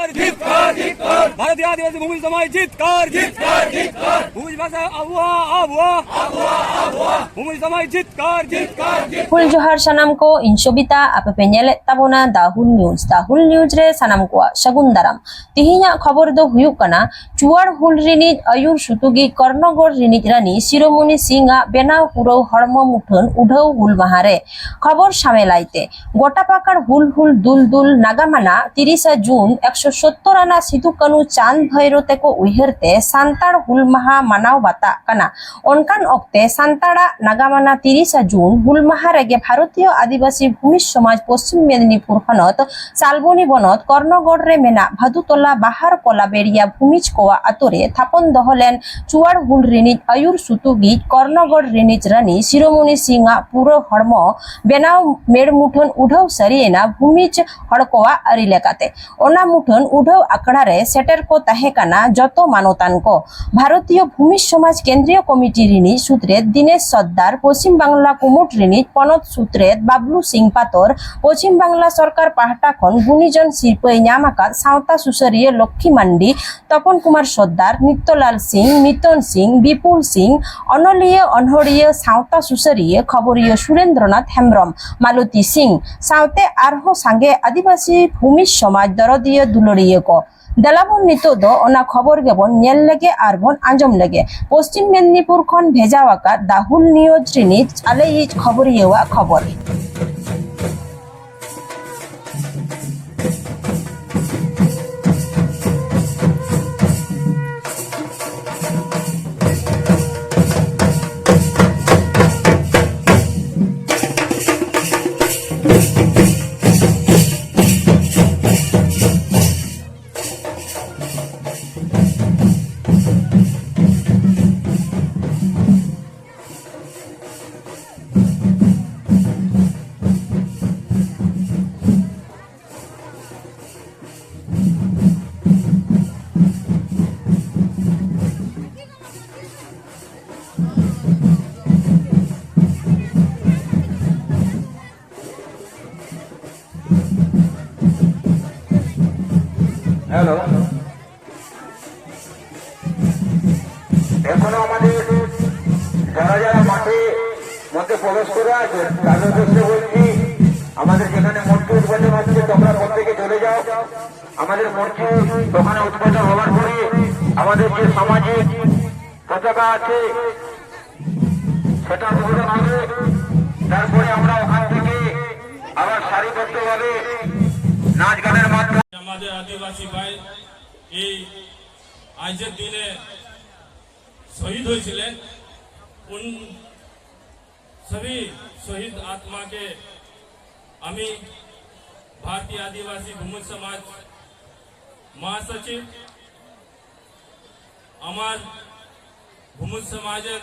जितकार भारतीय आदिवासी भूमि समाज जितकार भूमि भाषा भूमि समाज जितकार हुल जोहार सनम को इंशोबिता आप पेनेल ताबोना दाहुल न्यूज रे सनम को सगुन दाराम तिहिना खबर दो हुयुक कना चुवार हुल रिनिज आयुर सुतुगी कर्णगढ़ रिनिज रानी शिरोमणि सिंगा बेनाव पुरौ हरम मुठन उढौ हुल माहारे खबर सामेलाइते गोटापाकार हुल दुल नागामाना 30 जून 170 आना सिधु कानु चांद भैरो तेको उइहरते सांताड़ हुल माहा मानाव बाता कना ओनकान ऑक्ते सांताड़ा नागामाना 30 जून हुल माहा रेगे भारतीय आदिवासी भूमि समाज पश्चिम मेदिनीपुर हनत सालबनी बनत कर्णगढ़ रे मेना भादुतला बाहार कोलाबेरिया भूमिज कोवा आतोरे थापन दहलेन चुवाड़ हुल रिनिज आयुर सुतुगी कर्णगढ़ रिनिज रानी शिरोमणि सिंगा पुरो हरम बेनाव मेड़ मुठन उढौ सरिएना भूमिज हड़कोवा अरि लेकाते ओना मुठन उढौ आकड़ा रे सेटर को ताहेकाना जतो मानोतान को भारतीय भूमि समाज केंद्रीय कमिटी रिनिज सूत्रेत दिनेश सद्दार पश्चिम बांगला कुमुट रिनिज पनत सूत्रेत बाबलू सिंह पातर पश्चिम बांगला सरकार पाहटा खन गुनीजन शिल्पई न्यामाकात सावता सुसरिये लक्ष्मी मांडी तपन कुमार सद्दार नित्यलाल सिंह मितन सिंह विपुल सिंह अनलिय अनहरिय सावता सुसरिये खबरिय सुरेंद्रनाथ हेम्ब्रम मालती सिंह सावते आरहो सांगे आदिवासी भूमि समाज दरदिय दुलड़िए को दलाबन नितो दो ओना खबर गेबन नेल लगे आरबन आंजम लगे पश्चिम मेदिनीपुर खन भेजावाका दाहुल न्यूज रिनिज आले इज खबरियवा खबर হ্যালো এখনো আমাদের যারা যারা মাঠে মধ্যে প্রবেশ করে আছে তাদের উদ্দেশ্যে বলছি আমাদের যেখানে মূর্তি উদ্বোধন হচ্ছে তোমরা প্রত্যেকে চলে যাও আমাদের মূর্তি ওখানে উদ্বোধন হওয়ার পরে আমাদের যে সামাজিক পতাকা আছে সেটা উদ্বোধন হবে তারপরে আমরা ওখান থেকে আবার সারিবদ্ধভাবে নাচ গানের মাধ্যমে আমাদের আদিবাসী ভাই এই আজকের দিনে শহীদ হয়েছিলেন उन सभी शहीद आत्मा के আমি भारतीय आदिवासी भूमि समाज महासचिव আমার ভূমি সমাজের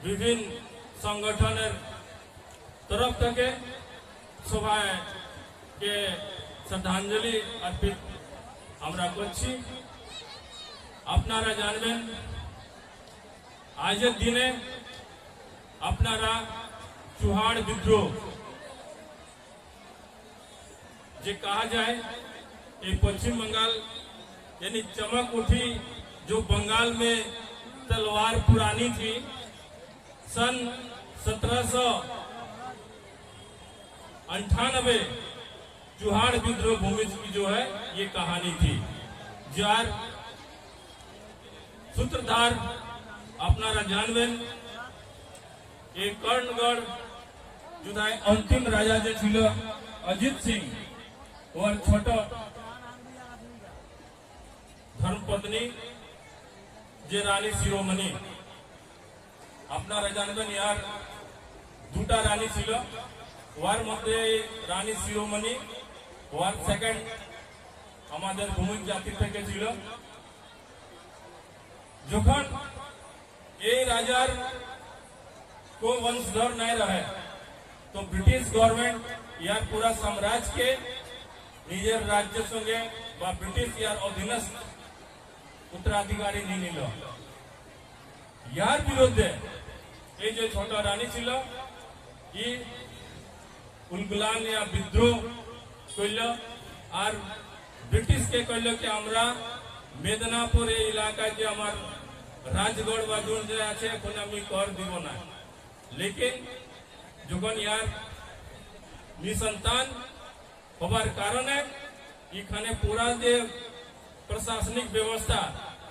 বিভিন্ন সংগঠনের तरफ থেকে সবাইকে শ্রদ্ধাঞ্জলি अर्पित আমরা করছি আপনারা জানবেন আজকের দিনে আপনারা चुहाड़ विद्रोह जो कहा जाए ये पश्चिम बंगाल यानी चमक उठी जो बंगाल में तलवार पुरानी थी सन 1798 चुहाड़ विद्रोह भूमि की जो है ये कहानी थी जार सूत्रधार अपनारा जानबेन ये कर्णगढ़ जुदाई अंतिम राजा जो छिलो अजित सिंह और छोट धर्मपत्नी जे रानी शिरोमणि अपनारा जानबेन यार दुटा रानी छिलो वार मध्य रानी शिरोमणि वार सेकेंड हमारे भूमि जाति থেকে ছিল যখন এই রাজার को वंशधर नहीं रहे तो ब्रिटिश गवर्नमेंट यार पूरा साम्राज्य के निजर राज्य संगे ब्रिटिश यार अधीनस्थ उत्तराधिकारी नहीं निल यार विरुद्धे ये जो छोटा रानी छिलो उलगुलान या विद्रोह करल और ব্রিটিশ কে কইল কি আমরা মেদিনীপুর এই এলাকায় যে আমার রাজগড় বা জোন যে আছে এখন আমি কর দিব না, লেকিন যখন ইয়ার নিসন্তান হবার কারণে এখানে পুরা যে প্রশাসনিক ব্যবস্থা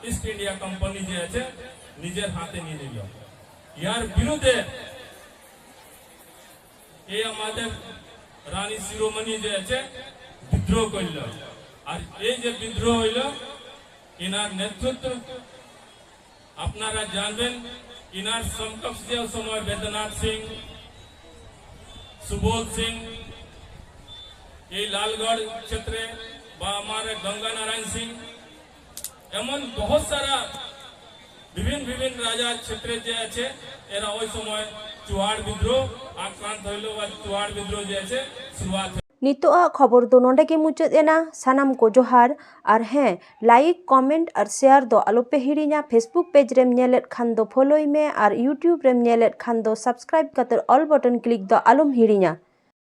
ইস্ট ইন্ডিয়া কোম্পানি যে আছে নিজের হাতে নিয়ে নিল। ইয়ার বিরুদ্ধে এই আমাদের রানী শিরোমণি যে আছে বিদ্রোহ করল, আর এই যে বিদ্রোহ হইল ইনার নেতৃত্ব আপনারা জানবেন। ইনার সমকক্ষ যে সময় বেদনাথ সিং, সুবোধ সিং এই লালগড় ক্ষেত্রে বা हमारे गंगा नारायण सिंह এমন বহুত সারা বিভিন্ন রাজা ক্ষেত্রে যে আছে এরা ওই সময় চুয়াড় বিদ্রোহ আক্রান্ত হইল বা চুয়াড় বিদ্রোহ যে আছে শুরুआत। नितोआ खबर दो नोंडे के मुचाद एना सानाम को जोहार और हैं लाइक कमेंट और शेयर दो आलोपे हिड़िया फेसबुक पेज रेम नेलेट खान दो फॉलोई में और यूट्यूब रेम नेलेट खान दो subscribe Qatar all button click दो आलम हिड़िया।